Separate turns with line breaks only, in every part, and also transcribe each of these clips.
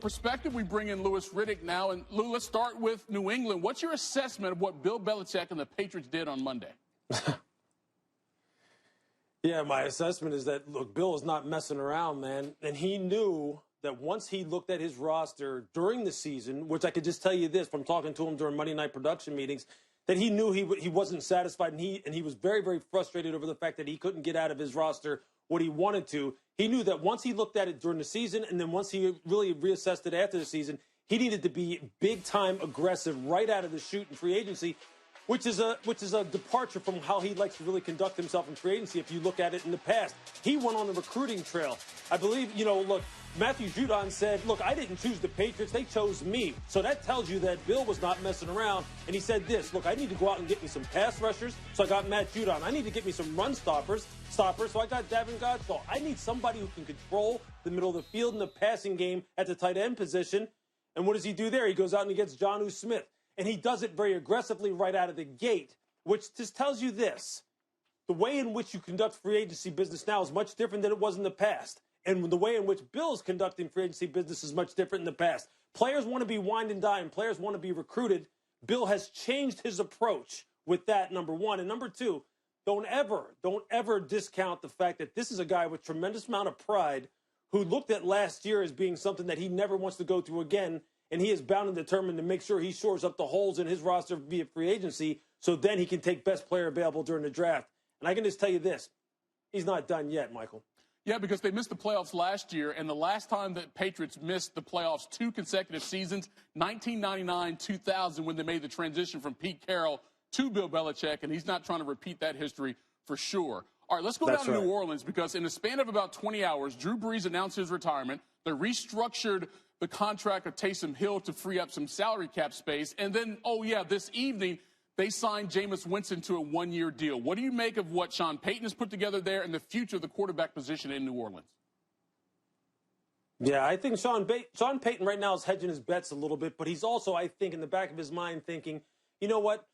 perspective, we bring in Louis Riddick now. And Lou, let's start with New England. What's your assessment of what Bill Belichick and the Patriots did on Monday?
Yeah, my assessment is that, look, Bill is not messing around, man. And he knew that once he looked at his roster during the season, which I could just tell you this from talking to him during Monday night production meetings, that he knew he wasn't satisfied, and he was very, very frustrated over the fact that he couldn't get out of his roster what he wanted to. He knew that once he looked at it during the season and then once he really reassessed it after the season, he needed to be big-time aggressive right out of the chute in free agency, which is a departure from how he likes to really conduct himself in free agency if you look at it in the past. He went on the recruiting trail. I believe, look, Matthew Judon said, look, I didn't choose the Patriots, they chose me. So that tells you that Bill was not messing around. And he said this, look, I need to go out and get me some pass rushers, so I got Matt Judon. I need to get me some run stoppers, so I got Davin Godchall. I need somebody who can control the middle of the field in the passing game at the tight end position. And what does he do there? He goes out and he gets Jonnu Smith. And he does it very aggressively right out of the gate, which just tells you this. The way in which you conduct free agency business now is much different than it was in the past. And the way in which Bill's conducting free agency business is much different in the past. Players want to be wined and dined. Players want to be recruited. Bill has changed his approach with that, number one. And number two, don't ever discount the fact that this is a guy with tremendous amount of pride who looked at last year as being something that he never wants to go through again. And he is bound and determined to make sure he shores up the holes in his roster via free agency so then he can take best player available during the draft. And I can just tell you this, he's not done yet, Michael.
Yeah, because they missed the playoffs last year, and the last time that Patriots missed the playoffs 2 consecutive seasons, 1999-2000, when they made the transition from Pete Carroll to Bill Belichick, and he's not trying to repeat that history for sure. All right, let's go down to New Orleans, because in the span of about 20 hours, Drew Brees announced his retirement. They restructured the contract of Taysom Hill to free up some salary cap space. And then, this evening, they signed Jameis Winston to a 1-year deal. What do you make of what Sean Payton has put together there and the future of the quarterback position in New Orleans?
Yeah, I think Sean Payton right now is hedging his bets a little bit, but he's also, I think, in the back of his mind thinking, you know what,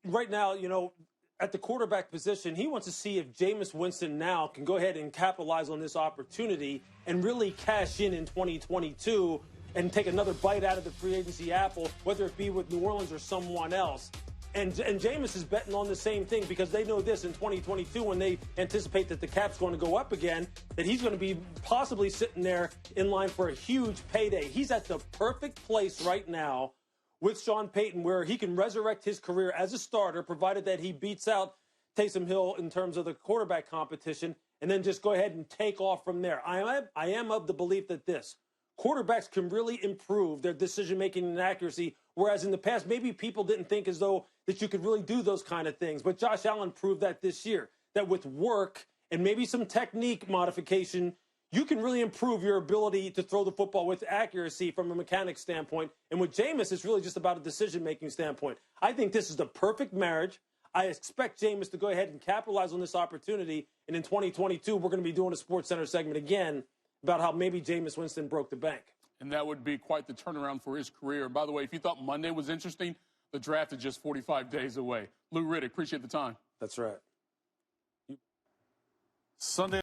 right now, at the quarterback position, he wants to see if Jameis Winston now can go ahead and capitalize on this opportunity and really cash in 2022 and take another bite out of the free agency apple, whether it be with New Orleans or someone else. And Jameis is betting on the same thing because they know this in 2022 when they anticipate that the cap's going to go up again, that he's going to be possibly sitting there in line for a huge payday. He's at the perfect place right now with Sean Payton where he can resurrect his career as a starter, provided that he beats out Taysom Hill in terms of the quarterback competition, and then just go ahead and take off from there. I am of the belief that quarterbacks can really improve their decision-making and accuracy, whereas in the past, maybe people didn't think as though that you could really do those kind of things. But Josh Allen proved that this year, that with work and maybe some technique modification, you can really improve your ability to throw the football with accuracy from a mechanics standpoint. And with Jameis, it's really just about a decision-making standpoint. I think this is the perfect marriage. I expect Jameis to go ahead and capitalize on this opportunity. And in 2022, we're going to be doing a SportsCenter segment again about how maybe Jameis Winston broke the bank.
And that would be quite the turnaround for his career. And by the way, if you thought Monday was interesting, the draft is just 45 days away. Lou Riddick, appreciate the time.
That's right.
Sunday.